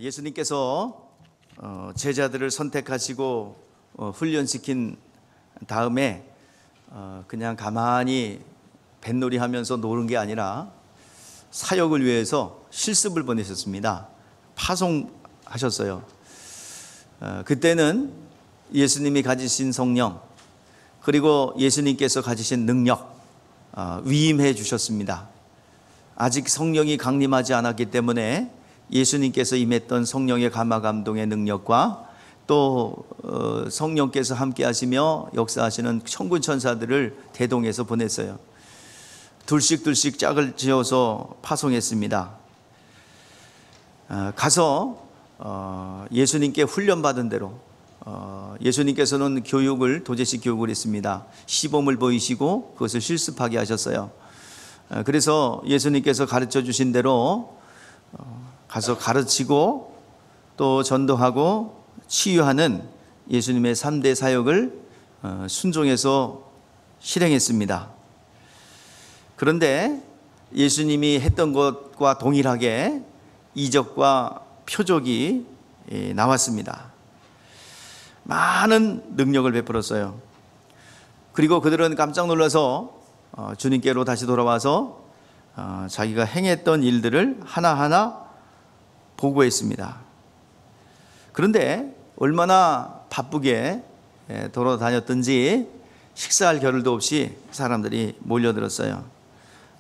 예수님께서 제자들을 선택하시고 훈련시킨 다음에 그냥 가만히 뱃놀이 하면서 노는 게 아니라 사역을 위해서 실습을 보내셨습니다. 파송하셨어요. 그때는 예수님이 가지신 성령, 그리고 예수님께서 가지신 능력 위임해 주셨습니다. 아직 성령이 강림하지 않았기 때문에 예수님께서 임했던 성령의 감화 감동의 능력과 또 성령께서 함께 하시며 역사하시는 천군 천사들을 대동해서 보냈어요. 둘씩 짝을 지어서 파송했습니다. 가서 예수님께 훈련받은 대로 예수님께서는 도제식 교육을 했습니다. 시범을 보이시고 그것을 실습하게 하셨어요. 그래서 예수님께서 가르쳐 주신 대로 가서 가르치고 또 전도하고 치유하는 예수님의 3대 사역을 순종해서 실행했습니다. 그런데 예수님이 했던 것과 동일하게 이적과 표적이 나왔습니다. 많은 능력을 베풀었어요. 그리고 그들은 깜짝 놀라서 주님께로 다시 돌아와서 자기가 행했던 일들을 하나하나 보고했습니다. 그런데 얼마나 바쁘게 돌아다녔든지 식사할 겨를도 없이 사람들이 몰려들었어요.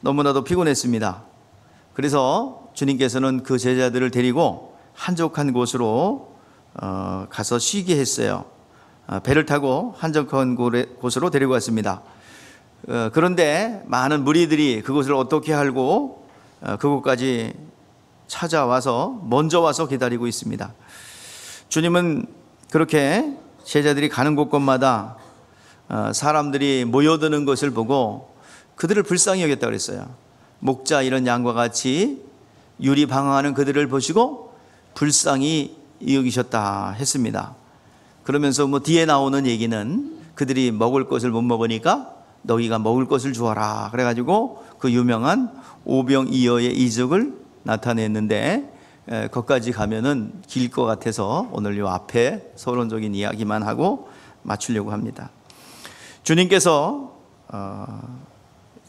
너무나도 피곤했습니다. 그래서 주님께서는 그 제자들을 데리고 한적한 곳으로 가서 쉬게 했어요. 배를 타고 한적한 곳으로 데리고 갔습니다. 그런데 많은 무리들이 그곳을 어떻게 알고 그곳까지 찾아와서 먼저 와서 기다리고 있습니다. 주님은 그렇게 제자들이 가는 곳곳마다 사람들이 모여드는 것을 보고 그들을 불쌍히 여겼다고 그랬어요. 목자 이런 양과 같이 유리방황하는 그들을 보시고 불쌍히 여기셨다 했습니다. 그러면서 뒤에 나오는 얘기는 그들이 먹을 것을 못 먹으니까 너희가 먹을 것을 주어라 그래가지고 그 유명한 오병이어의 이적을 나타냈는데 거기까지 가면은 길 것 같아서 오늘 요 앞에 서론적인 이야기만 하고 마치려고 합니다. 주님께서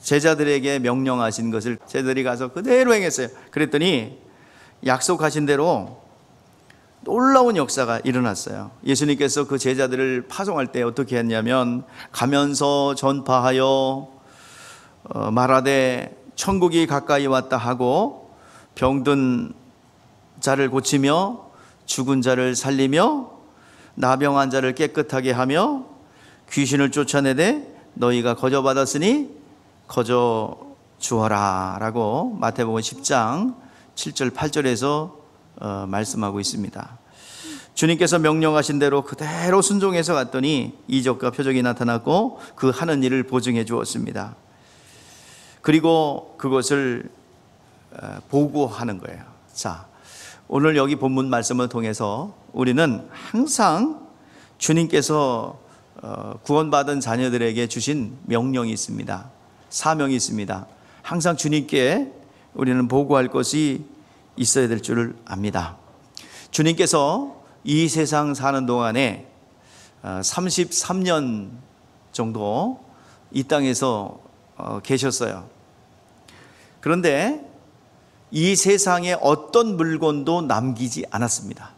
제자들에게 명령하신 것을 제자들이 가서 그대로 행했어요. 그랬더니 약속하신 대로 놀라운 역사가 일어났어요. 예수님께서 그 제자들을 파송할 때 어떻게 했냐면 가면서 전파하여 말하되 천국이 가까이 왔다 하고 병든 자를 고치며 죽은 자를 살리며 나병한 자를 깨끗하게 하며 귀신을 쫓아내되 너희가 거저받았으니 거저 주어라 라고 마태복음 10장 7절 8절에서 말씀하고 있습니다. 주님께서 명령하신 대로 그대로 순종해서 갔더니 이적과 표적이 나타났고 그 하는 일을 보증해 주었습니다. 그리고 그것을 보고하는 거예요. 자, 오늘 여기 본문 말씀을 통해서 우리는 항상 주님께서 구원받은 자녀들에게 주신 명령이 있습니다. 사명이 있습니다. 항상 주님께 우리는 보고할 것이 있어야 될 줄을 압니다. 주님께서 이 세상 사는 동안에 33년 정도 이 땅에서 계셨어요. 그런데 이 세상에 어떤 물건도 남기지 않았습니다.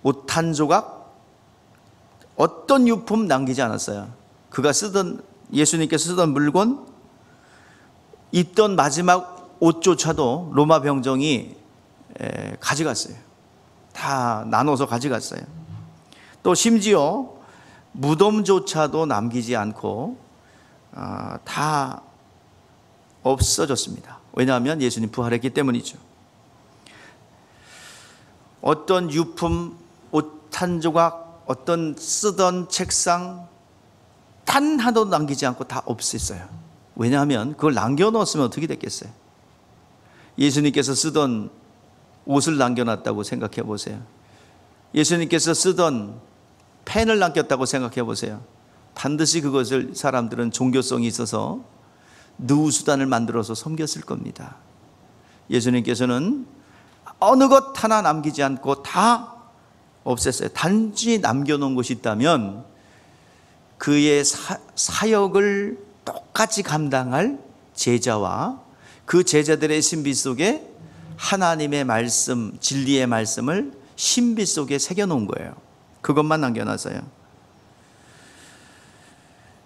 옷 한 조각, 어떤 유품 남기지 않았어요. 예수님께서 쓰던 물건, 입던 마지막 옷조차도 로마 병정이 가져갔어요. 다 나눠서 가져갔어요. 또 심지어 무덤조차도 남기지 않고 다 없어졌습니다. 왜냐하면 예수님 부활했기 때문이죠. 어떤 유품, 옷 한 조각, 어떤 쓰던 책상 단 하나도 남기지 않고 다 없앴어요. 왜냐하면 그걸 남겨놓았으면 어떻게 됐겠어요? 예수님께서 쓰던 옷을 남겨놨다고 생각해 보세요. 예수님께서 쓰던 펜을 남겼다고 생각해 보세요. 반드시 그것을 사람들은 종교성이 있어서 누수단을 만들어서 섬겼을 겁니다. 예수님께서는 어느 것 하나 남기지 않고 다 없앴어요. 단지 남겨놓은 것이 있다면 그의 사역을 똑같이 감당할 제자와 그 제자들의 신비 속에 하나님의 말씀, 진리의 말씀을 신비 속에 새겨놓은 거예요. 그것만 남겨놨어요.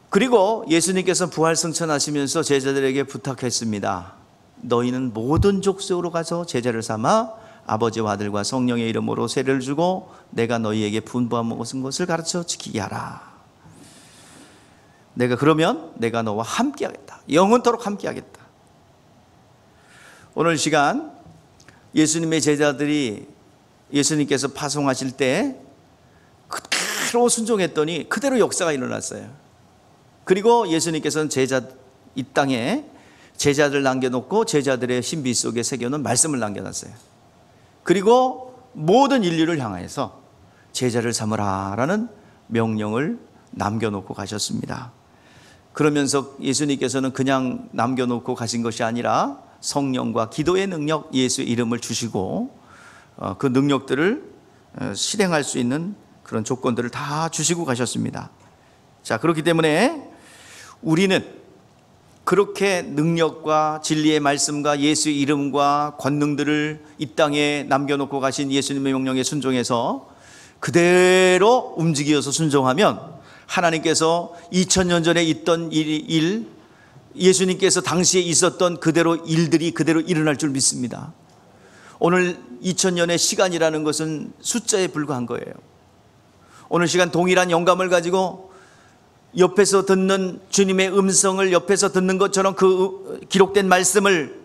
그리고 예수님께서 부활승천하시면서 제자들에게 부탁했습니다. 너희는 모든 족속으로 가서 제자를 삼아 아버지와 아들과 성령의 이름으로 세례를 주고 내가 너희에게 분부한 모든 것을 가르쳐 지키게 하라. 그러면 내가 너와 함께하겠다. 영원토록 함께하겠다. 오늘 시간 예수님의 제자들이 예수님께서 파송하실 때 그대로 순종했더니 그대로 역사가 일어났어요. 그리고 예수님께서는 이 땅에 제자들 남겨놓고 제자들의 신비 속에 새겨놓은 말씀을 남겨놨어요. 그리고 모든 인류를 향해서 제자를 삼으라라는 명령을 남겨놓고 가셨습니다. 그러면서 예수님께서는 그냥 남겨놓고 가신 것이 아니라 성령과 기도의 능력, 예수의 이름을 주시고 그 능력들을 실행할 수 있는 그런 조건들을 다 주시고 가셨습니다. 자, 그렇기 때문에 우리는 그렇게 능력과 진리의 말씀과 예수의 이름과 권능들을 이 땅에 남겨놓고 가신 예수님의 명령에 순종해서 그대로 움직여서 순종하면 하나님께서 2000년 전에 있던 일, 예수님께서 당시에 있었던 그대로 일들이 그대로 일어날 줄 믿습니다. 오늘 2000년의 시간이라는 것은 숫자에 불과한 거예요. 오늘 시간 동일한 영감을 가지고 옆에서 듣는 주님의 음성을 옆에서 듣는 것처럼 그 기록된 말씀을,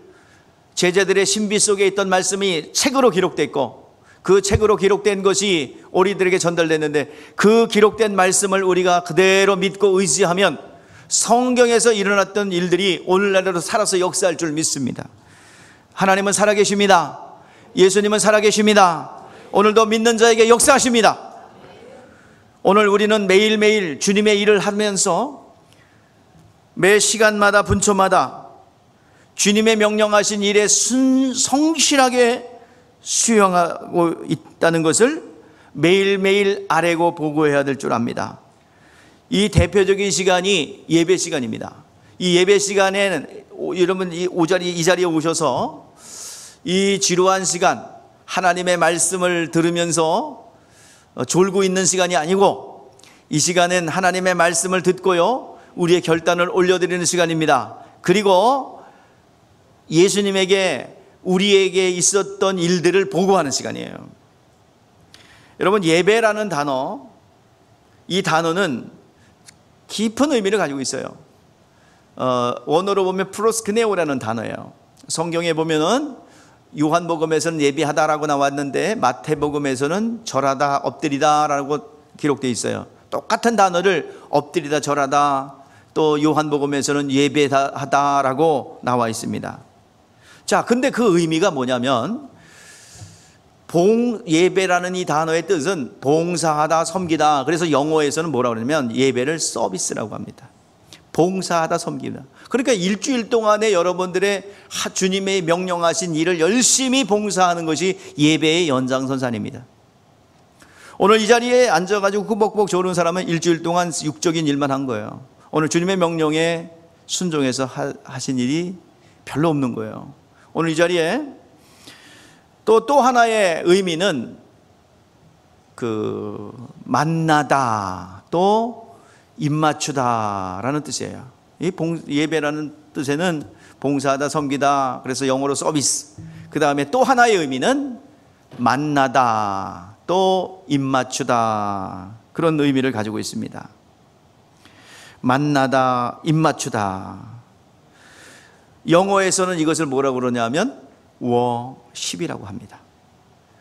제자들의 신비 속에 있던 말씀이 책으로 기록됐고 그 책으로 기록된 것이 우리들에게 전달됐는데 그 기록된 말씀을 우리가 그대로 믿고 의지하면 성경에서 일어났던 일들이 오늘날에도 살아서 역사할 줄 믿습니다. 하나님은 살아계십니다. 예수님은 살아계십니다. 오늘도 믿는 자에게 역사하십니다. 오늘 우리는 매일매일 주님의 일을 하면서 매 시간마다 분초마다 주님의 명령하신 일에 성실하게 수행하고 있다는 것을 매일매일 아뢰고 보고해야 될 줄 압니다. 이 대표적인 시간이 예배 시간입니다. 이 예배 시간에는 여러분 이 자리에 오셔서 이 지루한 시간, 하나님의 말씀을 들으면서 졸고 있는 시간이 아니고 이 시간엔 하나님의 말씀을 듣고요, 우리의 결단을 올려드리는 시간입니다. 그리고 예수님에게 우리에게 있었던 일들을 보고하는 시간이에요. 여러분, 예배라는 단어, 이 단어는 깊은 의미를 가지고 있어요. 원어로 보면 프로스크네오라는 단어예요. 성경에 보면은 요한복음에서는 예배하다라고 나왔는데 마태복음에서는 절하다, 엎드리다라고 기록되어 있어요. 똑같은 단어를 엎드리다, 절하다, 또 요한복음에서는 예배하다라고 나와 있습니다. 자, 근데 그 의미가 뭐냐면 예배라는 이 단어의 뜻은 봉사하다, 섬기다. 그래서 영어에서는 뭐라고 그러냐면 예배를 서비스라고 합니다. 봉사하다, 섬기다. 그러니까 일주일 동안에 여러분들의 주님의 명령하신 일을 열심히 봉사하는 것이 예배의 연장선상입니다. 오늘 이 자리에 앉아가지고 꾸벅꾸벅 졸은 사람은 일주일 동안 육적인 일만 한 거예요. 오늘 주님의 명령에 순종해서 하신 일이 별로 없는 거예요. 오늘 이 자리에 또 하나의 의미는 만나다, 또 입맞추다라는 뜻이에요. 이 예배라는 뜻에는 봉사하다, 섬기다, 그래서 영어로 서비스. 그 다음에 또 하나의 의미는 만나다, 또 입맞추다, 그런 의미를 가지고 있습니다. 만나다, 입맞추다. 영어에서는 이것을 뭐라고 그러냐면 워십이라고 합니다.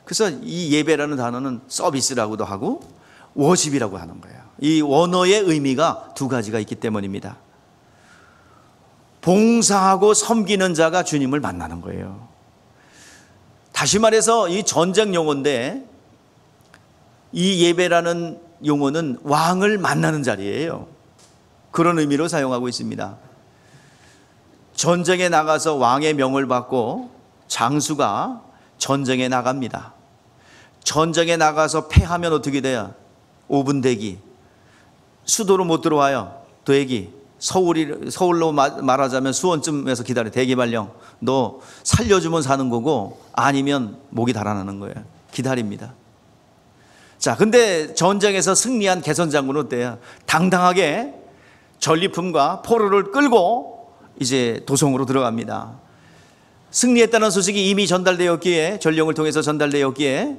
그래서 이 예배라는 단어는 서비스라고도 하고 워십이라고 하는 거예요. 이 원어의 의미가 두 가지가 있기 때문입니다. 봉사하고 섬기는 자가 주님을 만나는 거예요. 다시 말해서 이 전쟁 용어인데 이 예배라는 용어는 왕을 만나는 자리예요. 그런 의미로 사용하고 있습니다. 전쟁에 나가서 왕의 명을 받고 장수가 전쟁에 나갑니다. 전쟁에 나가서 패하면 어떻게 돼요? 5분 대기. 수도로 못 들어와요. 대기. 서울로 말하자면 수원쯤에서 기다려. 대기 발령. 너 살려주면 사는 거고 아니면 목이 달아나는 거예요. 기다립니다. 자, 근데 전쟁에서 승리한 개선 장군은 어때요? 당당하게 전리품과 포로를 끌고 이제 도성으로 들어갑니다. 승리했다는 소식이 이미 전달되었기에, 전령을 통해서 전달되었기에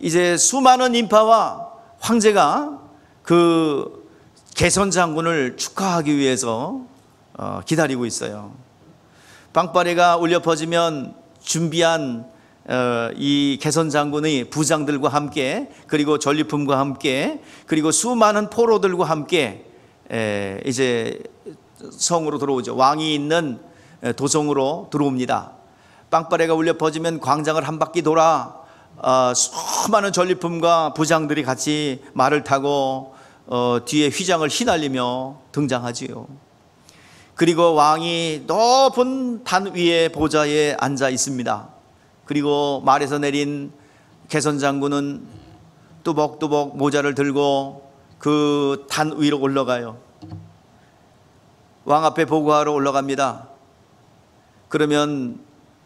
이제 수많은 인파와 황제가 그 개선 장군을 축하하기 위해서 기다리고 있어요. 빵빠레가 울려 퍼지면 준비한 이 개선 장군의 부장들과 함께, 그리고 전리품과 함께, 그리고 수많은 포로들과 함께 이제 성으로 들어오죠. 왕이 있는 도성으로 들어옵니다. 빵빠레가 울려 퍼지면 광장을 한 바퀴 돌아 수많은 전리품과 부장들이 같이 말을 타고 뒤에 휘장을 휘날리며 등장하지요. 그리고 왕이 높은 단 위에 보좌에 앉아 있습니다. 그리고 말에서 내린 개선 장군은 뚜벅뚜벅 모자를 들고 그 단 위로 올라가요. 왕 앞에 보고하러 올라갑니다. 그러면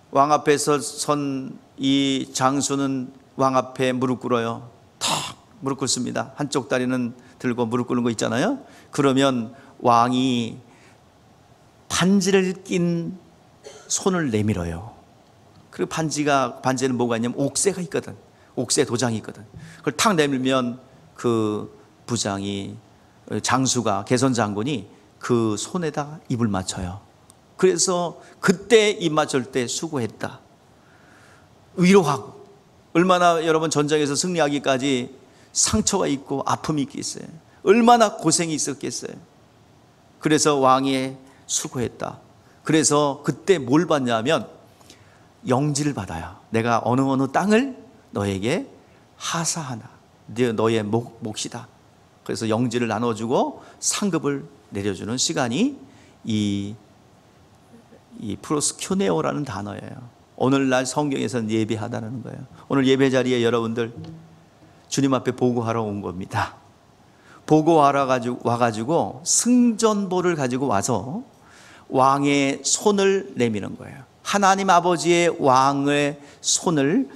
왕 앞에서 선 이 장수는 왕 앞에 무릎 꿇어요. 탁 무릎 꿇습니다. 한쪽 다리는 들고 무릎 꿇는 거 있잖아요. 그러면 왕이 반지를 낀 손을 내밀어요. 그리고 반지에는 뭐가 있냐면 옥새가 있거든. 옥새 도장이 있거든. 그걸 탁 내밀면 그 부장이, 장수가, 개선 장군이 그 손에다 입을 맞춰요. 그래서 그때 입 맞출 때 수고했다, 위로하고. 얼마나 여러분 전쟁에서 승리하기까지 상처가 있고 아픔이 있겠어요. 얼마나 고생이 있었겠어요. 그래서 왕이 수고했다. 그래서 그때 뭘 받냐면 영지를 받아요. 내가 어느 땅을 너에게 하사하나, 너의 몫이다. 그래서 영지를 나눠주고 상급을 내려주는 시간이 이 프로스큐네오라는 단어예요. 오늘날 성경에서는 예배하다는 거예요. 오늘 예배 자리에 여러분들 주님 앞에 보고하러 온 겁니다. 보고하러 와가지고 승전보를 가지고 와서 왕의 손을 내미는 거예요. 하나님 아버지의 왕의 손을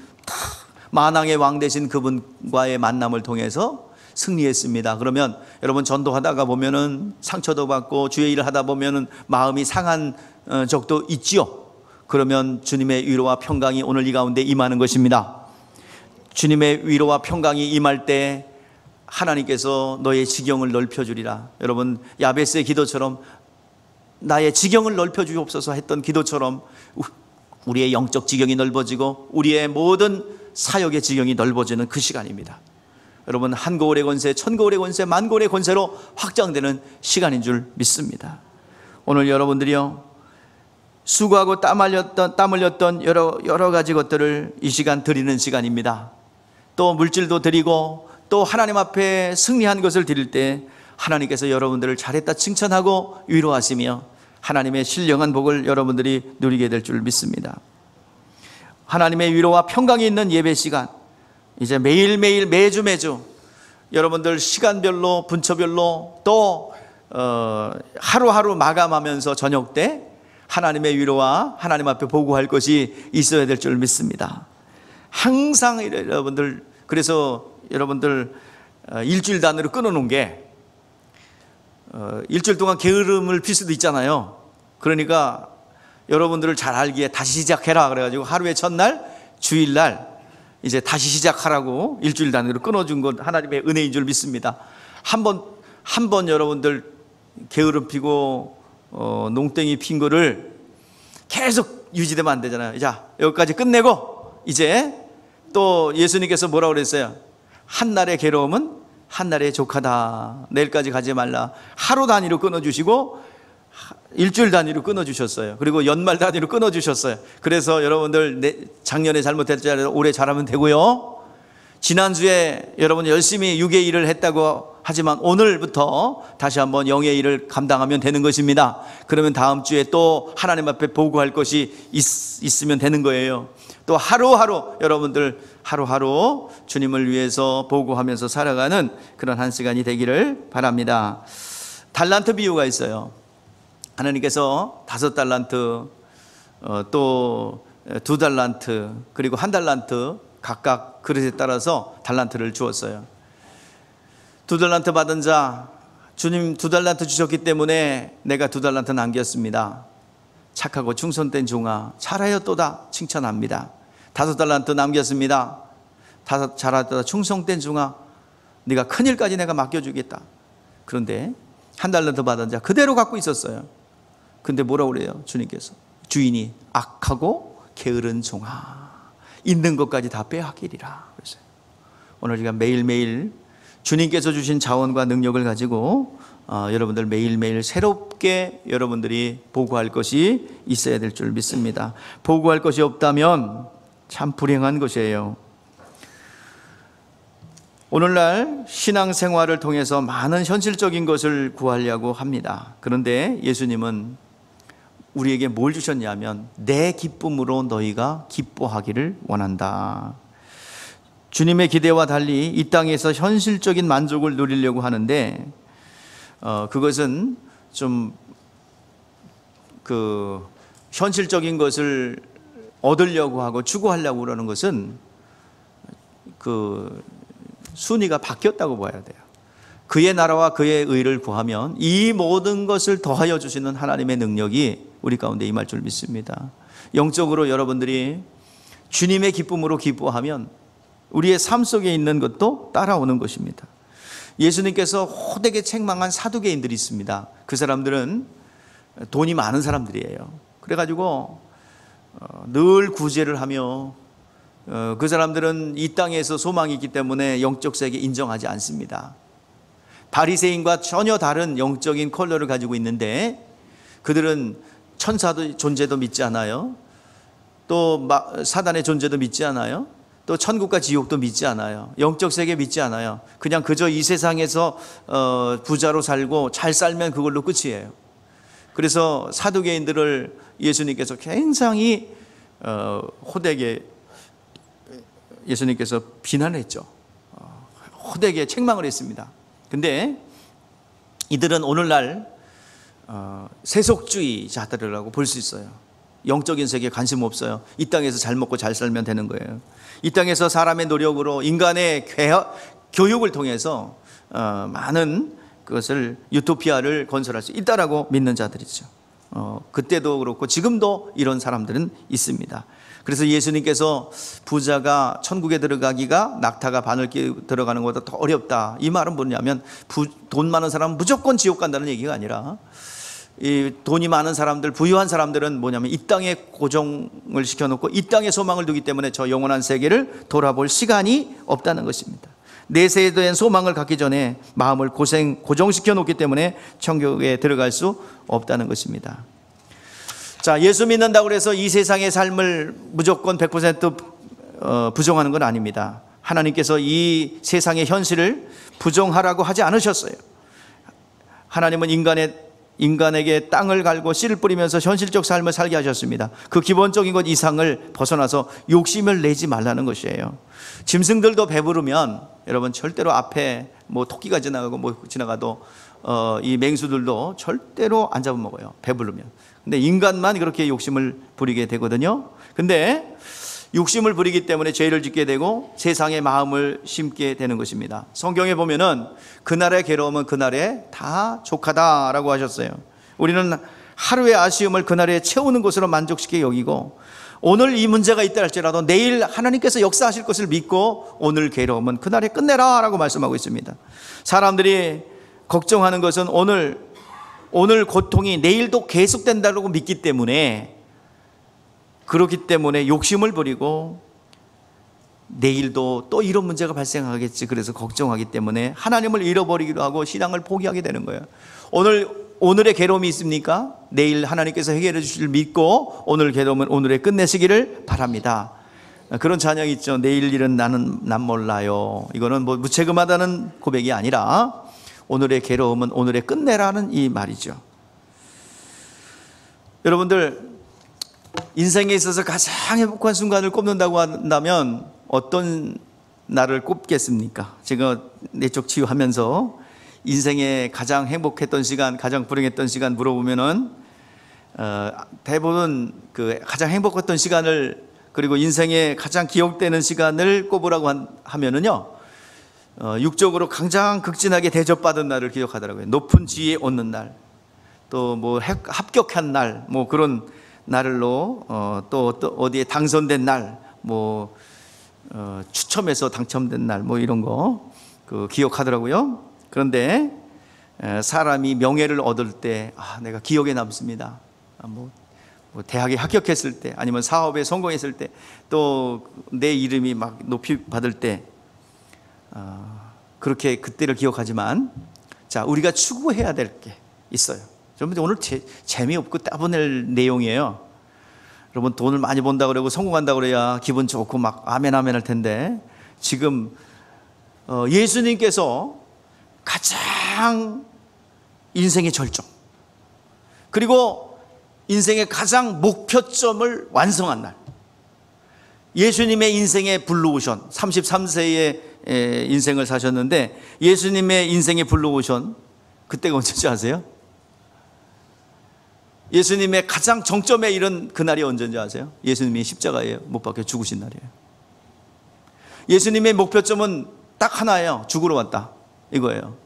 만왕의 왕 되신 그분과의 만남을 통해서 승리했습니다. 그러면 여러분 전도하다가 보면은 상처도 받고 주의 일을 하다 보면은 마음이 상한 적도 있지요. 그러면 주님의 위로와 평강이 오늘 이 가운데 임하는 것입니다. 주님의 위로와 평강이 임할 때 하나님께서 너의 지경을 넓혀주리라. 여러분 야베스의 기도처럼 나의 지경을 넓혀주옵소서 했던 기도처럼 우리의 영적 지경이 넓어지고 우리의 모든 사역의 지경이 넓어지는 그 시간입니다. 여러분 한 거울의 권세, 천 거울의 권세, 만 거울의 권세로 확장되는 시간인 줄 믿습니다. 오늘 여러분들이요, 수고하고 땀 흘렸던 여러 가지 것들을 이 시간 드리는 시간입니다. 또 물질도 드리고 또 하나님 앞에 승리한 것을 드릴 때 하나님께서 여러분들을 잘했다 칭찬하고 위로하시며 하나님의 신령한 복을 여러분들이 누리게 될 줄 믿습니다. 하나님의 위로와 평강이 있는 예배 시간, 이제 매일매일 매주 여러분들 시간별로 분처별로 또 하루하루 마감하면서 저녁 때 하나님의 위로와 하나님 앞에 보고할 것이 있어야 될 줄 믿습니다. 항상 여러분들, 그래서 여러분들 일주일 단위로 끊어놓은 게 일주일 동안 게으름을 필 수도 있잖아요. 그러니까 여러분들을 잘 알기에 다시 시작해라 그래가지고 하루의 첫날 주일날 이제 다시 시작하라고 일주일 단위로 끊어준 건 하나님의 은혜인 줄 믿습니다. 한 번 여러분들 게으름 피고 농땡이 핀 거를 계속 유지되면 안 되잖아요. 자, 여기까지 끝내고 이제 또 예수님께서 뭐라고 그랬어요? 한날의 괴로움은 한날의 족하다. 내일까지 가지 말라. 하루 단위로 끊어주시고 일주일 단위로 끊어주셨어요. 그리고 연말 단위로 끊어주셨어요. 그래서 여러분들 작년에 잘못했잖아요. 올해 잘하면 되고요. 지난주에 여러분 열심히 육의 일을 했다고 하지만 오늘부터 다시 한번 영의 일을 감당하면 되는 것입니다. 그러면 다음 주에 또 하나님 앞에 보고할 것이 있으면 되는 거예요. 또 하루하루 여러분들 하루하루 주님을 위해서 보고하면서 살아가는 그런 한 시간이 되기를 바랍니다. 달란트 비유가 있어요. 하나님께서 5달란트, 또 2달란트, 그리고 1달란트 각각 그릇에 따라서 달란트를 주었어요. 2달란트 받은 자, 주님 2달란트 주셨기 때문에 내가 2달란트 남겼습니다. 착하고 충성된 종아, 잘하였도다 칭찬합니다. 5달란트 남겼습니다. 잘하였도다 충성된 종아, 네가 큰일까지 내가 맡겨주겠다. 그런데 1달란트 받은 자 그대로 갖고 있었어요. 근데 뭐라고 그래요? 주님께서 주인이 악하고 게으른 종아, 있는 것까지 다 빼앗기리라 그랬어요. 오늘 우리가 매일매일 주님께서 주신 자원과 능력을 가지고 여러분들 매일매일 새롭게 여러분들이 보고할 것이 있어야 될 줄 믿습니다. 보고할 것이 없다면 참 불행한 것이에요. 오늘날 신앙생활을 통해서 많은 현실적인 것을 구하려고 합니다. 그런데 예수님은 우리에게 뭘 주셨냐면 내 기쁨으로 너희가 기뻐하기를 원한다. 주님의 기대와 달리 이 땅에서 현실적인 만족을 누리려고 하는데 그것은 좀 현실적인 것을 얻으려고 하고 추구하려고 그러는 것은 순위가 바뀌었다고 봐야 돼요. 그의 나라와 그의 의를 구하면 이 모든 것을 더하여 주시는 하나님의 능력이 우리 가운데 임할 줄 믿습니다. 영적으로 여러분들이 주님의 기쁨으로 기뻐하면 우리의 삶 속에 있는 것도 따라오는 것입니다. 예수님께서 호되게 책망한 사두개인들이 있습니다. 그 사람들은 돈이 많은 사람들이에요. 그래가지고 늘 구제를 하며 그 사람들은 이 땅에서 소망이 있기 때문에 영적 세계 인정하지 않습니다. 바리새인과 전혀 다른 영적인 컬러를 가지고 있는데 그들은 천사도 존재도 믿지 않아요. 또 사단의 존재도 믿지 않아요. 또 천국과 지옥도 믿지 않아요. 영적 세계 믿지 않아요. 그냥 그저 이 세상에서 부자로 살고 잘 살면 그걸로 끝이에요. 그래서 사두개인들을 예수님께서 굉장히 호되게 예수님께서 비난을 했죠. 호되게 책망을 했습니다. 근데 이들은 오늘날 세속주의자들이라고 볼 수 있어요. 영적인 세계에 관심 없어요. 이 땅에서 잘 먹고 잘 살면 되는 거예요. 이 땅에서 사람의 노력으로 인간의 교육을 통해서 많은 그것을 유토피아를 건설할 수 있다라고 믿는 자들이죠. 그때도 그렇고 지금도 이런 사람들은 있습니다. 그래서 예수님께서 부자가 천국에 들어가기가 낙타가 바늘 끼 들어가는 것보다 더 어렵다. 이 말은 뭐냐면 돈 많은 사람은 무조건 지옥 간다는 얘기가 아니라 이 돈이 많은 사람들, 부유한 사람들은 뭐냐면 이 땅에 고정을 시켜놓고 이 땅에 소망을 두기 때문에 저 영원한 세계를 돌아볼 시간이 없다는 것입니다. 내세에 대한 소망을 갖기 전에 마음을 고정시켜 놓기 때문에 천국에 들어갈 수 없다는 것입니다. 자, 예수 믿는다고 해서 이 세상의 삶을 무조건 100% 부정하는 건 아닙니다. 하나님께서 이 세상의 현실을 부정하라고 하지 않으셨어요. 하나님은 인간에게 땅을 갈고 씨를 뿌리면서 현실적 삶을 살게 하셨습니다. 그 기본적인 것 이상을 벗어나서 욕심을 내지 말라는 것이에요. 짐승들도 배부르면 여러분 절대로 앞에 뭐 토끼가 지나가고 뭐 지나가도 이 맹수들도 절대로 안 잡아먹어요. 배부르면. 근데 인간만 그렇게 욕심을 부리게 되거든요. 근데 욕심을 부리기 때문에 죄를 짓게 되고 세상의 마음을 심게 되는 것입니다. 성경에 보면은 그날의 괴로움은 그날에 다 족하다라고 하셨어요. 우리는 하루의 아쉬움을 그날에 채우는 것으로 만족시켜 여기고 오늘 이 문제가 있다 할지라도 내일 하나님께서 역사하실 것을 믿고 오늘 괴로움은 그날에 끝내라 라고 말씀하고 있습니다. 사람들이 걱정하는 것은 오늘 고통이 내일도 계속된다고 믿기 때문에 그렇기 때문에 욕심을 부리고 내일도 또 이런 문제가 발생하겠지 그래서 걱정하기 때문에 하나님을 잃어버리기도 하고 신앙을 포기하게 되는 거예요. 오늘의 괴로움이 있습니까? 내일 하나님께서 해결해 주실 믿고 오늘 괴로움은 오늘에 끝내시기를 바랍니다. 그런 찬양이 있죠. 내일 일은 난 몰라요. 이거는 뭐 무책임하다는 고백이 아니라 오늘의 괴로움은 오늘에 끝내라는 이 말이죠. 여러분들 인생에 있어서 가장 행복한 순간을 꼽는다고 한다면 어떤 날을 꼽겠습니까? 제가 내적 치유하면서 인생에 가장 행복했던 시간, 가장 불행했던 시간 물어보면은 대부분 그 가장 행복했던 시간을, 그리고 인생에 가장 기억되는 시간을 꼽으라고 하면은요, 육적으로 가장 극진하게 대접받은 날을 기억하더라고요. 높은 지위에 오는 날, 또 뭐 합격한 날, 뭐 그런 날로, 또 어디에 당선된 날, 뭐 추첨해서 당첨된 날, 뭐 이런 거 그 기억하더라고요. 그런데 사람이 명예를 얻을 때, 내가 기억에 남습니다. 뭐 대학에 합격했을 때, 아니면 사업에 성공했을 때, 또 내 이름이 막 높이 받을 때, 그렇게 그때를 기억하지만, 자, 우리가 추구해야 될 게 있어요. 여러분, 오늘 재미없고 따분할 내용이에요. 여러분, 돈을 많이 번다 그러고 성공한다 그래야 기분 좋고 막 아멘 아멘 할 텐데, 지금 예수님께서 가장 인생의 절정, 그리고 인생의 가장 목표점을 완성한 날, 예수님의 인생의 블루오션, 33세의 인생을 사셨는데 예수님의 인생의 블루오션, 그때가 언제인지 아세요? 예수님의 가장 정점에 이른 그날이 언제인지 아세요? 예수님이 십자가에 못 박혀 죽으신 날이에요. 예수님의 목표점은 딱 하나예요. 죽으러 왔다, 이거예요.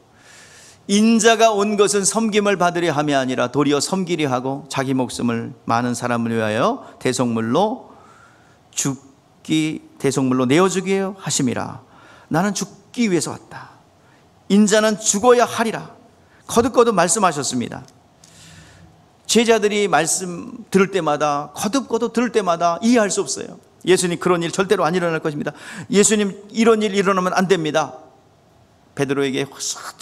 인자가 온 것은 섬김을 받으려 함이 아니라 도리어 섬기려 하고 자기 목숨을 많은 사람을 위하여 대속물로 내어주기에 하심이라. 나는 죽기 위해서 왔다. 인자는 죽어야 하리라. 거듭거듭 말씀하셨습니다. 제자들이 말씀 들을 때마다, 거듭거듭 들을 때마다 이해할 수 없어요. 예수님 그런 일 절대로 안 일어날 것입니다. 예수님 이런 일 일어나면 안 됩니다. 베드로에게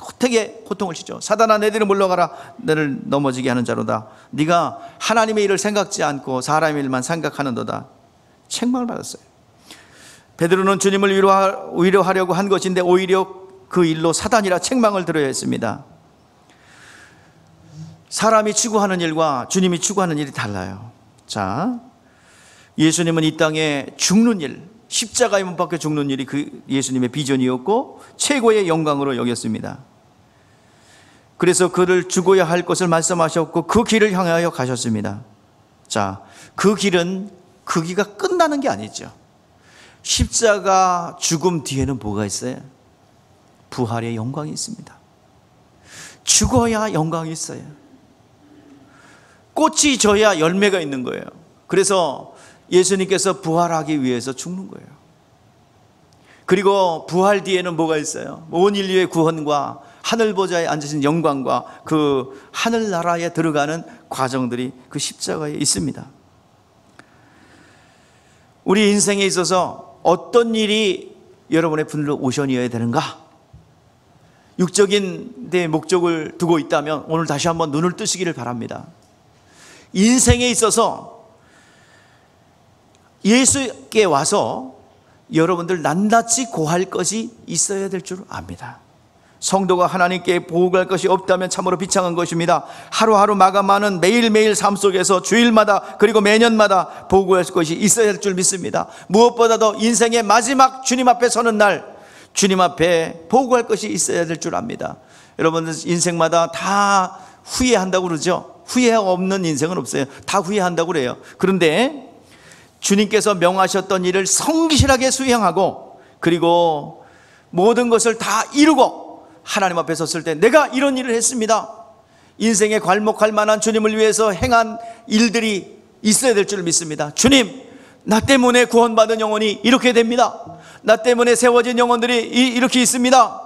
호되게 고통을 주죠. 사단아, 내 뒤로 물러가라. 너를 넘어지게 하는 자로다. 네가 하나님의 일을 생각지 않고 사람의 일만 생각하는도다. 책망을 받았어요. 베드로는 주님을 위로하려고 한 것인데 오히려 그 일로 사단이라 책망을 들어야 했습니다. 사람이 추구하는 일과 주님이 추구하는 일이 달라요. 자, 예수님은 이 땅에 죽는 일, 십자가에 못 박혀 죽는 일이 그 예수님의 비전이었고 최고의 영광으로 여겼습니다. 그래서 그를 죽어야 할 것을 말씀하셨고 그 길을 향하여 가셨습니다. 자, 그 길은 그 길가 끝나는 게 아니죠. 십자가 죽음 뒤에는 뭐가 있어요? 부활의 영광이 있습니다. 죽어야 영광이 있어요. 꽃이 져야 열매가 있는 거예요. 그래서 예수님께서 부활하기 위해서 죽는 거예요. 그리고 부활 뒤에는 뭐가 있어요? 온 인류의 구원과 하늘 보좌에 앉으신 영광과 그 하늘나라에 들어가는 과정들이 그 십자가에 있습니다. 우리 인생에 있어서 어떤 일이 여러분의 블루오션이어야 되는가? 육적인 데 목적을 두고 있다면 오늘 다시 한번 눈을 뜨시기를 바랍니다. 인생에 있어서 예수께 와서 여러분들 낱낱이 고할 것이 있어야 될 줄 압니다. 성도가 하나님께 보고할 것이 없다면 참으로 비참한 것입니다. 하루하루 마감하는 매일매일 삶 속에서 주일마다 그리고 매년마다 보고할 것이 있어야 할 줄 믿습니다. 무엇보다도 인생의 마지막 주님 앞에 서는 날, 주님 앞에 보고할 것이 있어야 될 줄 압니다. 여러분들 인생마다 다 후회한다고 그러죠. 후회 없는 인생은 없어요. 다 후회한다고 그래요. 그런데 주님께서 명하셨던 일을 성실하게 수행하고 그리고 모든 것을 다 이루고 하나님 앞에 섰을 때 내가 이런 일을 했습니다. 인생에 괄목할 만한 주님을 위해서 행한 일들이 있어야 될 줄 믿습니다. 주님, 나 때문에 구원받은 영혼이 이렇게 됩니다. 나 때문에 세워진 영혼들이 이렇게 있습니다.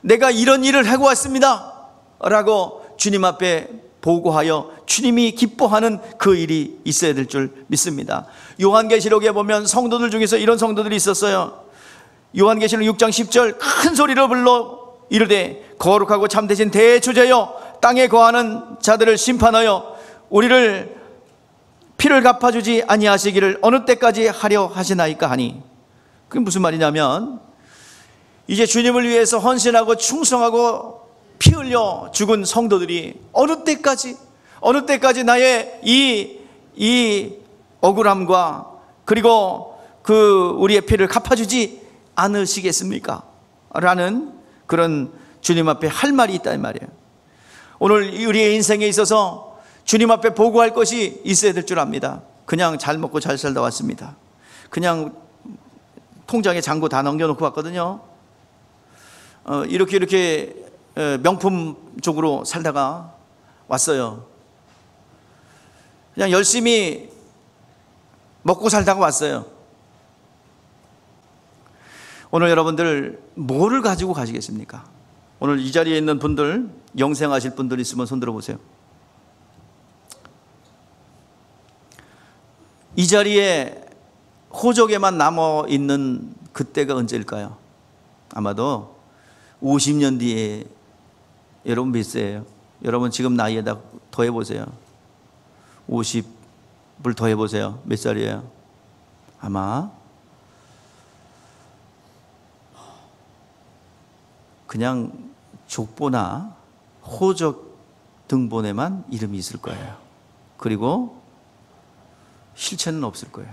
내가 이런 일을 하고 왔습니다 라고 주님 앞에 보고하여 주님이 기뻐하는 그 일이 있어야 될 줄 믿습니다. 요한계시록에 보면 성도들 중에서 이런 성도들이 있었어요. 요한계시록 6장 10절 큰 소리로 불러 이르되 거룩하고 참되신 대주제여 땅에 거하는 자들을 심판하여 우리를 피를 갚아주지 아니하시기를 어느 때까지 하려 하시나이까 하니, 그게 무슨 말이냐면 이제 주님을 위해서 헌신하고 충성하고 피 흘려 죽은 성도들이 어느 때까지 나의 이 억울함과 그리고 그 우리의 피를 갚아주지 않으시겠습니까? 라는 그런 주님 앞에 할 말이 있다 이 말이에요. 오늘 우리의 인생에 있어서 주님 앞에 보고할 것이 있어야 될 줄 압니다. 그냥 잘 먹고 잘 살다 왔습니다. 그냥 통장에 잔고 다 넘겨놓고 왔거든요. 이렇게 명품 쪽으로 살다가 왔어요. 그냥 열심히 먹고 살다가 왔어요. 오늘 여러분들 뭐를 가지고 가시겠습니까? 오늘 이 자리에 있는 분들, 영생하실 분들 있으면 손 들어보세요. 이 자리에 호적에만 남아있는 그때가 언제일까요? 아마도 50년 뒤에. 여러분 몇 세예요? 여러분 지금 나이에다 더해보세요. 50을 더해보세요. 몇 살이에요? 아마 그냥 족보나 호적 등본에만 이름이 있을 거예요. 그리고 실체는 없을 거예요.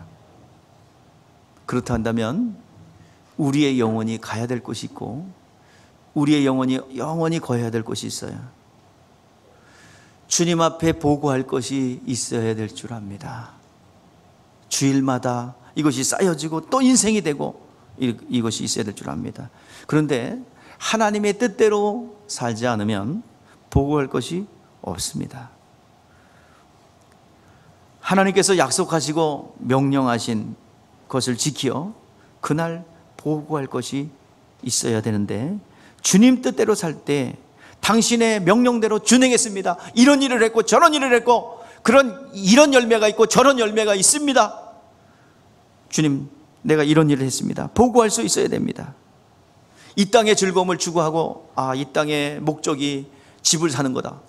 그렇다 한다면 우리의 영혼이 가야 될 곳이 있고 우리의 영혼이 영원히 거해야 될 곳이 있어요. 주님 앞에 보고할 것이 있어야 될 줄 압니다. 주일마다 이것이 쌓여지고 또 인생이 되고 이것이 있어야 될 줄 압니다. 그런데 하나님의 뜻대로 살지 않으면 보고할 것이 없습니다. 하나님께서 약속하시고 명령하신 것을 지켜 그날 보고할 것이 있어야 되는데 주님 뜻대로 살 때 당신의 명령대로 준행했습니다. 이런 일을 했고 저런 일을 했고 이런 열매가 있고 저런 열매가 있습니다. 주님, 내가 이런 일을 했습니다. 보고할 수 있어야 됩니다. 이 땅의 즐거움을 추구하고 이 땅의 목적이 집을 사는 거다.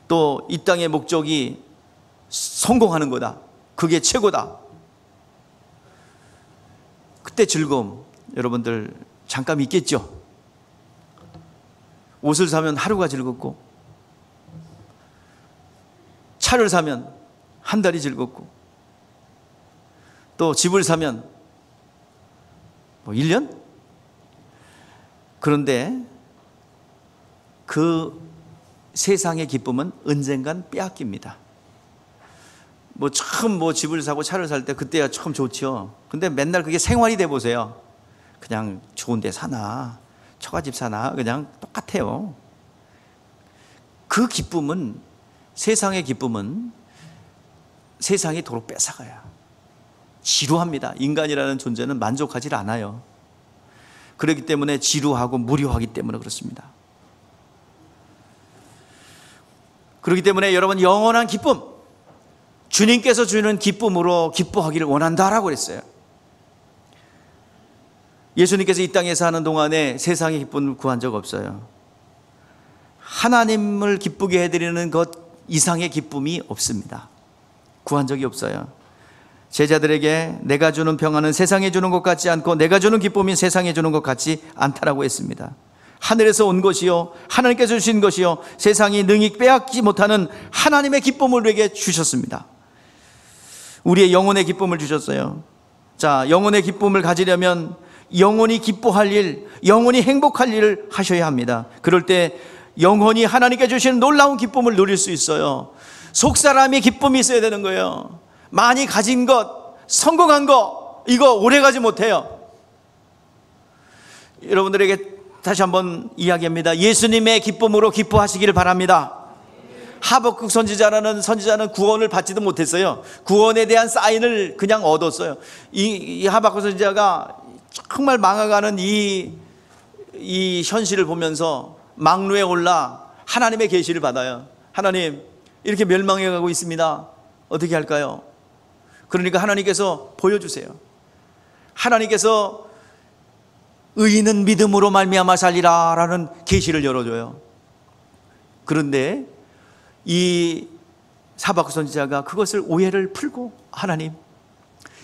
또 이 땅의 목적이 성공하는 거다. 그게 최고다. 그때 즐거움 여러분들 잠깐 있겠죠. 옷을 사면 하루가 즐겁고 차를 사면 한 달이 즐겁고 또 집을 사면 1년? 그런데 그 세상의 기쁨은 언젠간 빼앗깁니다. 처음 집을 사고 차를 살 때 그때가 참 좋죠. 근데 맨날 그게 생활이 돼 보세요. 그냥 좋은 데 사나 처갓집 사나 그냥 똑같아요. 그 기쁨은, 세상의 기쁨은 세상이 도로 뺏어가요. 지루합니다. 인간이라는 존재는 만족하지 않아요. 그렇기 때문에 지루하고 무료하기 때문에 그렇습니다. 그렇기 때문에 여러분 영원한 기쁨, 주님께서 주는 기쁨으로 기뻐하기를 원한다라고 그랬어요. 예수님께서 이 땅에 사는 동안에 세상의 기쁨을 구한 적 없어요. 하나님을 기쁘게 해드리는 것 이상의 기쁨이 없습니다. 구한 적이 없어요. 제자들에게 내가 주는 평안은 세상에 주는 것 같지 않고 내가 주는 기쁨이 세상에 주는 것 같지 않다라고 했습니다. 하늘에서 온 것이요 하나님께서 주신 것이요 세상이 능히 빼앗지 못하는 하나님의 기쁨을 우리에게 주셨습니다. 우리의 영혼의 기쁨을 주셨어요. 자, 영혼의 기쁨을 가지려면 영혼이 기뻐할 일, 영혼이 행복할 일을 하셔야 합니다. 그럴 때 영혼이 하나님께 주시는 놀라운 기쁨을 누릴 수 있어요. 속사람의 기쁨이 있어야 되는 거예요. 많이 가진 것, 성공한 것, 이거 오래 가지 못해요. 여러분들에게 다시 한번 이야기합니다. 예수님의 기쁨으로 기뻐하시기를 바랍니다. 하박국 선지자는 구원을 받지도 못했어요. 구원에 대한 사인을 그냥 얻었어요. 이 하박국 선지자가 정말 망해가는 이 현실을 보면서 망루에 올라 하나님의 계시를 받아요. 하나님, 이렇게 멸망해가고 있습니다. 어떻게 할까요? 그러니까 하나님께서 보여주세요. 하나님께서 의인은 믿음으로 말미암아 살리라 라는 계시를 열어줘요. 그런데 이 하박국 선지자가 그것을 오해를 풀고 하나님,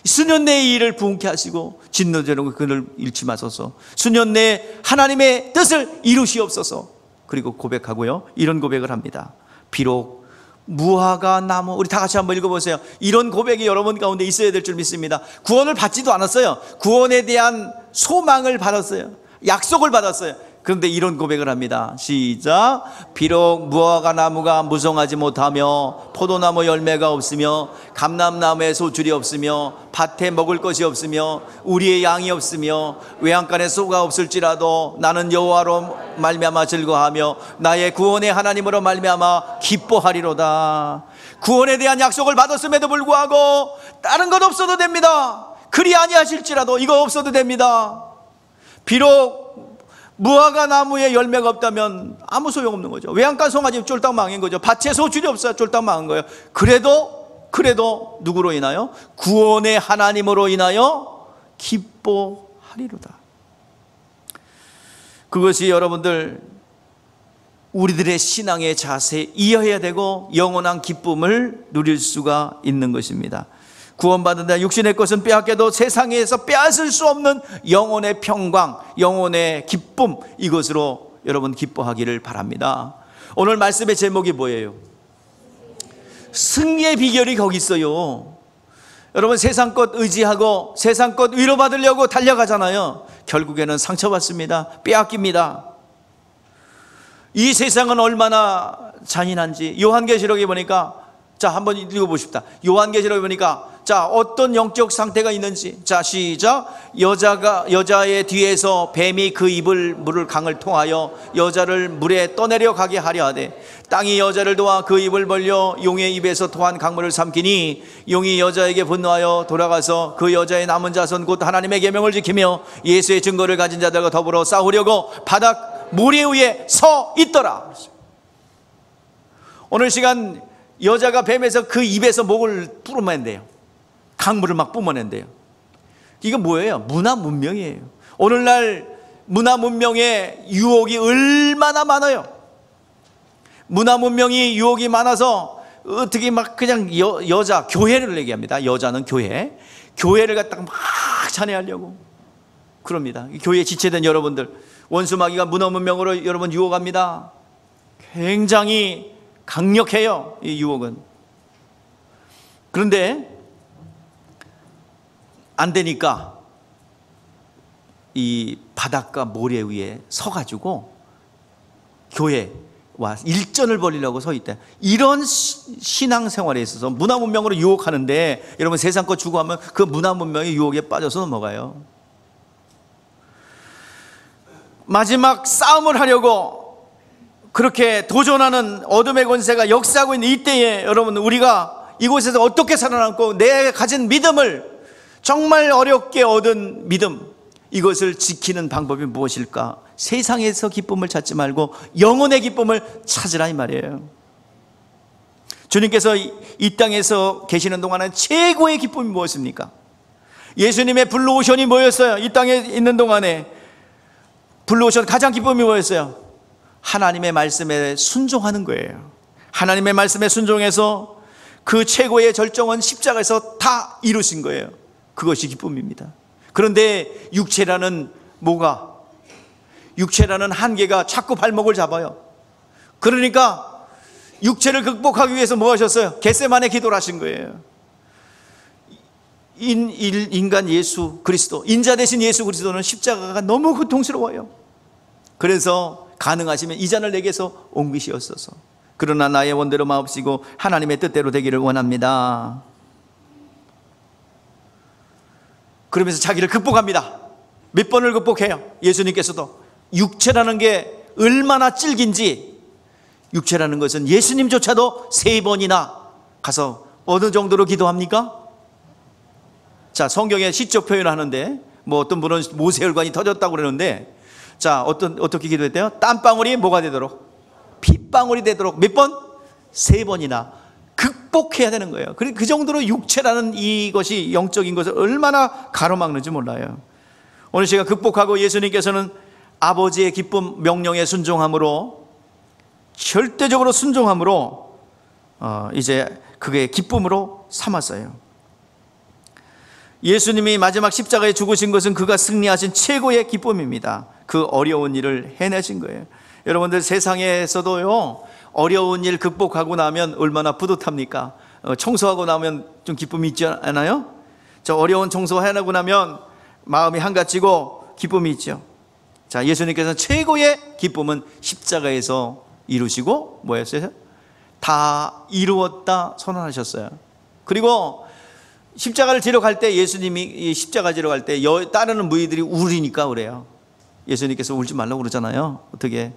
수년 내에 이 일을 부흥케 하시고 진노되는 그를 잃지 마소서. 수년 내에 하나님의 뜻을 이루시옵소서. 그리고 고백하고요, 이런 고백을 합니다. 비록 무화과 나무, 우리 다 같이 한번 읽어보세요. 이런 고백이 여러분 가운데 있어야 될 줄 믿습니다. 구원을 받지도 않았어요. 구원에 대한 소망을 받았어요. 약속을 받았어요. 그런데 이런 고백을 합니다. 시작. 비록 무화과 나무가 무성하지 못하며 포도나무 열매가 없으며 감람나무에 소출이 없으며 밭에 먹을 것이 없으며 우리의 양이 없으며 외양간에 소가 없을지라도 나는 여호와로 말미암아 즐거워하며 나의 구원의 하나님으로 말미암아 기뻐하리로다. 구원에 대한 약속을 받았음에도 불구하고 다른 것 없어도 됩니다. 그리 아니하실지라도 이거 없어도 됩니다. 비록 무화과 나무에 열매가 없다면 아무 소용없는 거죠. 외양간 송아지 쫄딱 망한 거죠. 밭에 소출이 없어야 쫄딱 망한 거예요. 그래도 누구로 인하여? 구원의 하나님으로 인하여 기뻐하리로다. 그것이 여러분들 우리들의 신앙의 자세이어야 되고 영원한 기쁨을 누릴 수가 있는 것입니다. 구원받은 자 육신의 것은 빼앗겨도 세상에서 빼앗을 수 없는 영혼의 평강, 영혼의 기쁨, 이것으로 여러분 기뻐하기를 바랍니다. 오늘 말씀의 제목이 뭐예요? 승리의 비결이 거기 있어요. 여러분 세상 것 의지하고 세상 것 위로받으려고 달려가잖아요. 결국에는 상처받습니다. 빼앗깁니다. 이 세상은 얼마나 잔인한지 요한계시록에 보니까, 자 한번 읽어보십시다. 요한계시록에 보니까 자 어떤 영적 상태가 있는지, 자 시작. 여자의 뒤에서 뱀이 그 물을 강을 통하여 여자를 물에 떠내려 가게 하려 하되 땅이 여자를 도와 그 입을 벌려 용의 입에서 토한 강물을 삼키니 용이 여자에게 분노하여 돌아가서 그 여자의 남은 자손 곧 하나님의 계명을 지키며 예수의 증거를 가진 자들과 더불어 싸우려고 바닥 모래 위에 서 있더라. 오늘 시간 여자가 뱀에서 그 입에서 목을 뿜어낸대요. 강물을 막 뿜어낸대요. 이건 뭐예요? 문화 문명이에요. 오늘날 문화 문명의 유혹이 얼마나 많아요. 문화 문명이 유혹이 많아서 어떻게 막 그냥 여자 교회를 얘기합니다. 여자는 교회를 갖다가 막 찬양하려고 그럽니다. 교회에 지체된 여러분들, 원수마귀가 문화 문명으로 여러분 유혹합니다. 굉장히 강력해요, 이 유혹은. 그런데 안 되니까 이 바닷가 모래 위에 서가지고 교회와 일전을 벌이려고 서 있대. 이런 신앙생활에 있어서 문화 문명으로 유혹하는데, 여러분 세상 거 주고 하면 그 문화 문명의 유혹에 빠져서 넘어가요. 마지막 싸움을 하려고 그렇게 도전하는 어둠의 권세가 역사하고 있는 이때에 여러분 우리가 이곳에서 어떻게 살아남고 내 가진 믿음을, 정말 어렵게 얻은 믿음, 이것을 지키는 방법이 무엇일까? 세상에서 기쁨을 찾지 말고 영혼의 기쁨을 찾으라 이 말이에요. 주님께서 이 땅에서 계시는 동안은 최고의 기쁨이 무엇입니까? 예수님의 블루오션이 뭐였어요? 이 땅에 있는 동안에 블루오션 가장 기쁨이 뭐였어요? 하나님의 말씀에 순종하는 거예요. 하나님의 말씀에 순종해서 그 최고의 절정은 십자가에서 다 이루신 거예요. 그것이 기쁨입니다. 그런데 육체라는 한계가 자꾸 발목을 잡아요. 그러니까 육체를 극복하기 위해서 뭐 하셨어요? 겟세마네 기도를 하신 거예요. 인간 예수 그리스도, 인자 대신 예수 그리스도는 십자가가 너무 고통스러워요. 그래서 가능하시면 이 잔을 내게서 옮기시옵소서. 그러나 나의 원대로 마옵시고 하나님의 뜻대로 되기를 원합니다. 그러면서 자기를 극복합니다. 몇 번을 극복해요. 예수님께서도 육체라는 게 얼마나 찔긴지, 육체라는 것은 예수님조차도 3번이나 가서 어느 정도로 기도합니까? 자, 성경에 시적 표현을 하는데, 뭐 어떤 분은 모세혈관이 터졌다고 그러는데, 자, 어떻게 기도했대요? 땀방울이 뭐가 되도록? 핏방울이 되도록 몇 번? 3번이나 극복해야 되는 거예요. 그 정도로 육체라는 이것이, 영적인 것을 얼마나 가로막는지 몰라요. 오늘 제가 극복하고 예수님께서는 아버지의 기쁨, 명령에 순종함으로, 절대적으로 순종함으로 이제 그게 기쁨으로 삼았어요. 예수님이 마지막 십자가에 죽으신 것은 그가 승리하신 최고의 기쁨입니다. 그 어려운 일을 해내신 거예요. 여러분들 세상에서도요, 어려운 일 극복하고 나면 얼마나 뿌듯합니까? 청소하고 나면 좀 기쁨이 있지 않아요? 저 어려운 청소 해내고 나면 마음이 한가지고 기쁨이 있죠. 자, 예수님께서는 최고의 기쁨은 십자가에서 이루시고 뭐였어요? 다 이루었다 선언하셨어요. 그리고 십자가를 지러 갈 때, 예수님이 십자가 지러 갈 때 따르는 무리들이 울으니까 그래요. 예수님께서 울지 말라고 그러잖아요. 어떻게?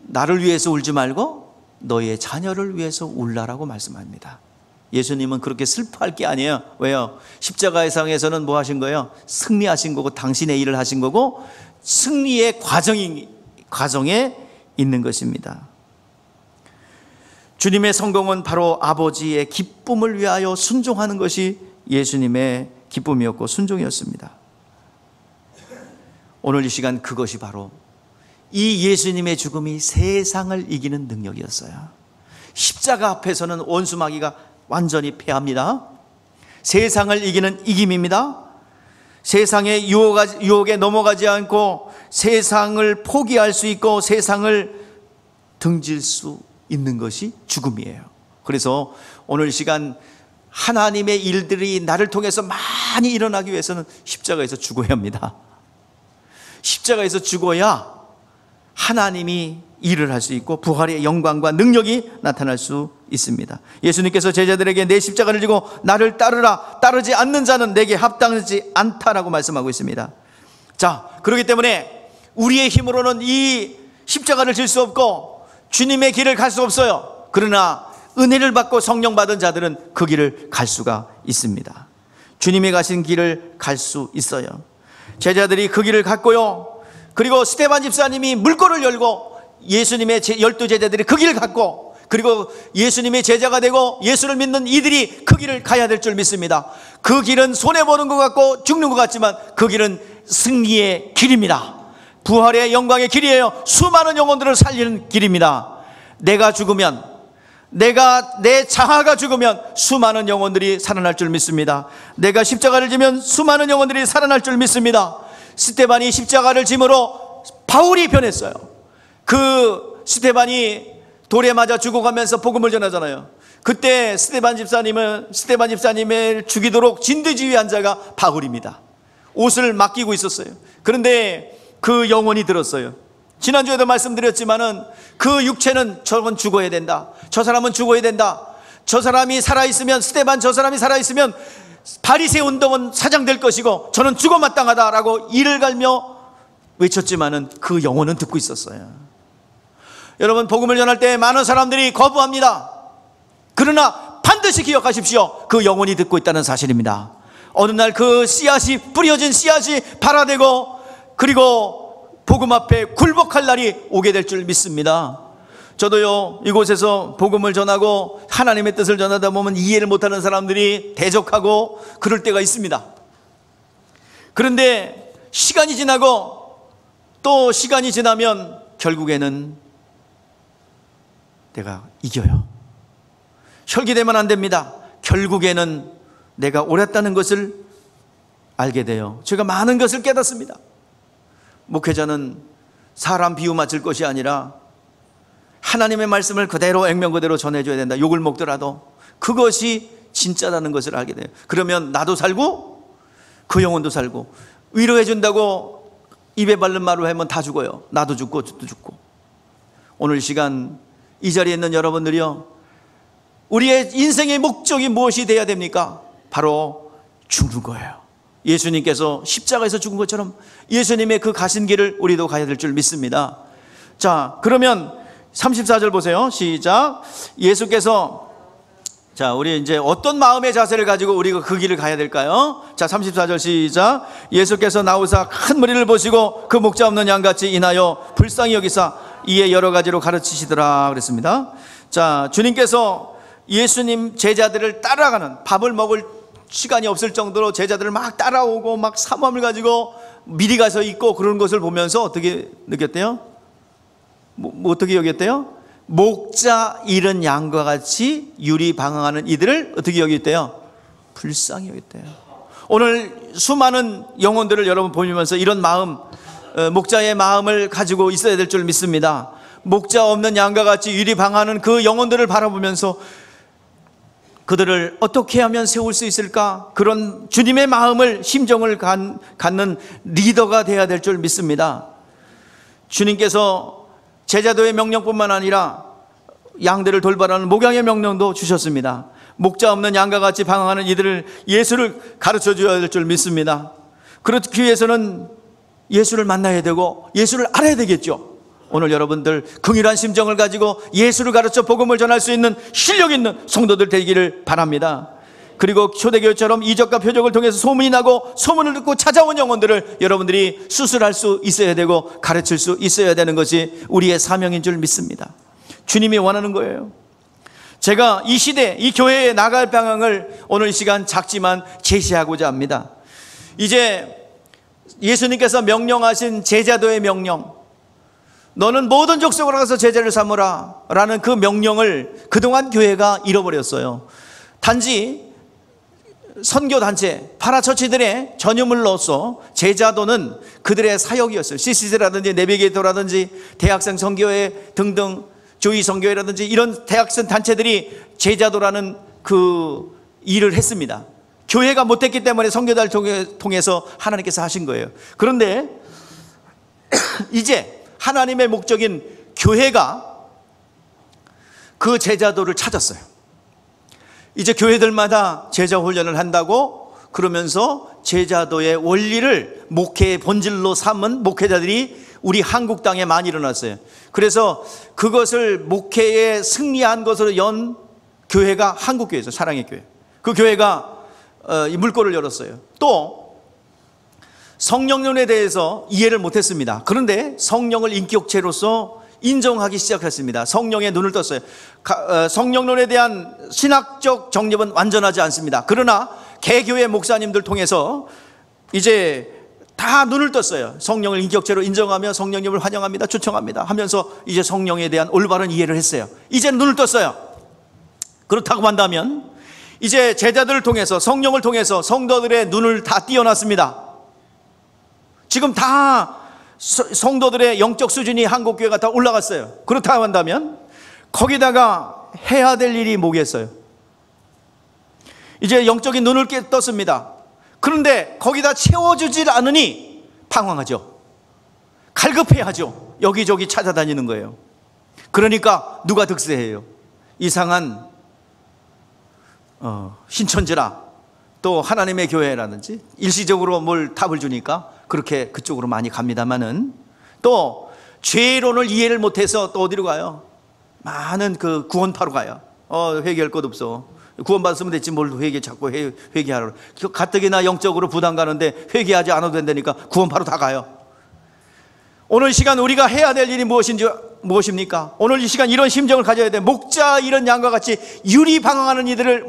나를 위해서 울지 말고 너의 자녀를 위해서 울라라고 말씀합니다. 예수님은 그렇게 슬퍼할 게 아니에요. 왜요? 십자가의 상에서는 뭐 하신 거예요? 승리하신 거고 당신의 일을 하신 거고 승리의 과정에 있는 것입니다. 주님의 성공은 바로 아버지의 기쁨을 위하여 순종하는 것이 예수님의 기쁨이었고 순종이었습니다. 오늘 이 시간 그것이 바로 이 예수님의 죽음이 세상을 이기는 능력이었어요. 십자가 앞에서는 원수마귀가 완전히 패합니다. 세상을 이기는 이김입니다. 세상의 유혹에 넘어가지 않고 세상을 포기할 수 있고 세상을 등질 수 있는 것이 죽음이에요. 그래서 오늘 이 시간 하나님의 일들이 나를 통해서 많이 일어나기 위해서는 십자가에서 죽어야 합니다. 십자가에서 죽어야 하나님이 일을 할 수 있고 부활의 영광과 능력이 나타날 수 있습니다. 예수님께서 제자들에게 내 십자가를 지고 나를 따르라, 따르지 않는 자는 내게 합당하지 않다라고 말씀하고 있습니다. 자, 그렇기 때문에 우리의 힘으로는 이 십자가를 질 수 없고 주님의 길을 갈 수 없어요. 그러나 은혜를 받고 성령 받은 자들은 그 길을 갈 수가 있습니다. 주님이 가신 길을 갈 수 있어요. 제자들이 그 길을 갔고요. 그리고 스데반 집사님이 물꼬를 열고 예수님의 12제자들이 그 길을 갔고, 그리고 예수님의 제자가 되고 예수를 믿는 이들이 그 길을 가야 될 줄 믿습니다. 그 길은 손해보는 것 같고 죽는 것 같지만 그 길은 승리의 길입니다. 부활의 영광의 길이에요. 수많은 영혼들을 살리는 길입니다. 내가 죽으면, 내 자아가 죽으면 수많은 영혼들이 살아날 줄 믿습니다. 내가 십자가를 지면 수많은 영혼들이 살아날 줄 믿습니다. 스데반이 십자가를 짐으로 바울이 변했어요. 그 스데반이 돌에 맞아 죽어가면서 복음을 전하잖아요. 그때 스데반 집사님을 죽이도록 진두지휘한 자가 바울입니다. 옷을 맡기고 있었어요. 그런데 그 영혼이 들었어요. 지난주에도 말씀드렸지만은 그 육체는 저건 죽어야 된다, 저 사람은 죽어야 된다, 저 사람이 살아있으면, 스데반 저 사람이 살아있으면 바리새 운동은 사장될 것이고 저는 죽어 마땅하다라고 이를 갈며 외쳤지만은 그 영혼은 듣고 있었어요. 여러분, 복음을 전할 때 많은 사람들이 거부합니다. 그러나 반드시 기억하십시오. 그 영혼이 듣고 있다는 사실입니다. 어느 날 그 씨앗이, 뿌려진 씨앗이 발아되고 그리고 복음 앞에 굴복할 날이 오게 될 줄 믿습니다. 저도요, 이곳에서 복음을 전하고 하나님의 뜻을 전하다 보면 이해를 못하는 사람들이 대적하고 그럴 때가 있습니다. 그런데 시간이 지나고 또 시간이 지나면 결국에는 내가 이겨요. 혈기되면 안 됩니다. 결국에는 내가 옳았다는 것을 알게 돼요. 제가 많은 것을 깨닫습니다. 목회자는 사람 비유 맞을 것이 아니라 하나님의 말씀을 그대로 액면 그대로 전해줘야 된다. 욕을 먹더라도 그것이 진짜라는 것을 알게 돼요. 그러면 나도 살고 그 영혼도 살고, 위로해 준다고 입에 바른 말로 하면 다 죽어요. 나도 죽고 저도 죽고. 오늘 이 시간 이 자리에 있는 여러분들이요, 우리의 인생의 목적이 무엇이 돼야 됩니까? 바로 죽는 거예요. 예수님께서 십자가에서 죽은 것처럼 예수님의 그 가신 길을 우리도 가야 될 줄 믿습니다. 자, 그러면 34절 보세요. 시작. 예수께서, 자, 우리 이제 어떤 마음의 자세를 가지고 우리가 그 길을 가야 될까요? 자, 34절 시작. 예수께서 나오사 큰 무리를 보시고 그 목자 없는 양같이 인하여 불쌍히 여기사 이에 여러 가지로 가르치시더라 그랬습니다. 자, 주님께서 예수님 제자들을 따라가는, 밥을 먹을 시간이 없을 정도로 제자들을 막 따라오고 막 사모함을 가지고 미리 가서 있고 그런 것을 보면서 어떻게 느꼈대요? 어떻게 여겼대요? 목자 잃은 양과 같이 유리방황하는 이들을 어떻게 여겼대요? 불쌍히 여겼대요. 오늘 수많은 영혼들을 여러분 보면서 이런 마음, 목자의 마음을 가지고 있어야 될 줄 믿습니다. 목자 없는 양과 같이 유리방하는 그 영혼들을 바라보면서 그들을 어떻게 하면 세울 수 있을까? 그런 주님의 마음을, 심정을 갖는 리더가 되어야 될 줄 믿습니다. 주님께서 제자도의 명령뿐만 아니라 양들을 돌봐라는 목양의 명령도 주셨습니다. 목자 없는 양과 같이 방황하는 이들을, 예수를 가르쳐 줘야 될 줄 믿습니다. 그렇기 위해서는 예수를 만나야 되고 예수를 알아야 되겠죠. 오늘 여러분들 긍휼한 심정을 가지고 예수를 가르쳐 복음을 전할 수 있는 실력 있는 성도들 되기를 바랍니다. 그리고 초대교회처럼 이적과 표적을 통해서 소문이 나고 소문을 듣고 찾아온 영혼들을 여러분들이 수술할 수 있어야 되고 가르칠 수 있어야 되는 것이 우리의 사명인 줄 믿습니다. 주님이 원하는 거예요. 제가 이 시대, 이 교회에 나갈 방향을 오늘 이 시간 작지만 제시하고자 합니다. 이제 예수님께서 명령하신 제자도의 명령, 너는 모든 족속으로 가서 제자를 삼으라 라는 그 명령을 그동안 교회가 잃어버렸어요. 단지 선교단체, 파라처치들의 전유물로서 제자도는 그들의 사역이었어요. CCC라든지 내비게이터라든지 대학생 선교회 등등, 조이 선교회라든지 이런 대학생 단체들이 제자도라는 그 일을 했습니다. 교회가 못했기 때문에 선교단을 통해서 하나님께서 하신 거예요. 그런데 이제 하나님의 목적인 교회가 그 제자도를 찾았어요. 이제 교회들마다 제자 훈련을 한다고 그러면서 제자도의 원리를 목회의 본질로 삼은 목회자들이 우리 한국 땅에 많이 일어났어요. 그래서 그것을 목회에 승리한 것으로 연 교회가 한국교회죠. 사랑의 교회. 그 교회가 이 물꼬를 열었어요. 또 성령론에 대해서 이해를 못했습니다. 그런데 성령을 인격체로서 인정하기 시작했습니다. 성령의 눈을 떴어요. 성령론에 대한 신학적 정립은 완전하지 않습니다. 그러나 개교회 목사님들 통해서 이제 다 눈을 떴어요. 성령을 인격체로 인정하며 성령님을 환영합니다, 초청합니다 하면서 이제 성령에 대한 올바른 이해를 했어요. 이제 눈을 떴어요. 그렇다고 한다면 이제 제자들을 통해서, 성령을 통해서 성도들의 눈을 다 띄어놨습니다. 지금 다 성도들의 영적 수준이 한국교회가 다 올라갔어요. 그렇다고 한다면 거기다가 해야 될 일이 뭐겠어요? 이제 영적인 눈을 떴습니다. 그런데 거기다 채워주질 않으니 방황하죠. 갈급해하죠. 여기저기 찾아다니는 거예요. 그러니까 누가 득세해요? 이상한 신천지라 또 하나님의 교회라든지 일시적으로 뭘 답을 주니까 그렇게 그쪽으로 많이 갑니다만은, 또 죄론을 이해를 못해서 또 어디로 가요? 많은 그 구원파로 가요. 회개할 것 없어. 구원받았으면 됐지 뭘 자꾸 회개하러. 가뜩이나 영적으로 부담 가는데 회개하지 않아도 된다니까 구원파로 다 가요. 오늘 이 시간 우리가 해야 될 일이 무엇입니까? 오늘 이 시간 이런 심정을 가져야 돼. 목자 이런 양과 같이 유리방황하는 이들을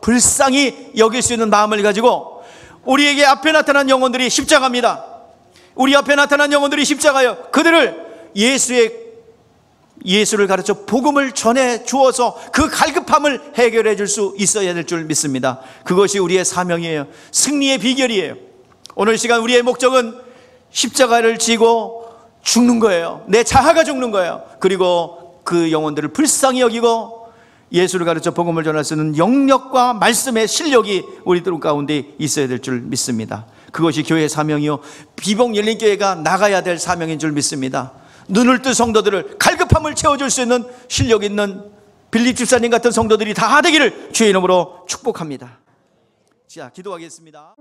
불쌍히 여길 수 있는 마음을 가지고, 우리에게 앞에 나타난 영혼들이 십자가입니다. 우리 앞에 나타난 영혼들이 십자가요. 그들을 예수를 가르쳐 복음을 전해 주어서 그 갈급함을 해결해 줄 수 있어야 될 줄 믿습니다. 그것이 우리의 사명이에요. 승리의 비결이에요. 오늘 시간 우리의 목적은 십자가를 지고 죽는 거예요. 내 자아가 죽는 거예요. 그리고 그 영혼들을 불쌍히 여기고 예수를 가르쳐 복음을 전할 수 있는 영력과 말씀의 실력이 우리들 가운데 있어야 될 줄 믿습니다. 그것이 교회의 사명이요, 비봉 열린교회가 나가야 될 사명인 줄 믿습니다. 눈을 뜬 성도들을, 갈급함을 채워줄 수 있는 실력 있는 빌립 집사님 같은 성도들이 다 되기를 주의 이름으로 축복합니다. 자, 기도하겠습니다.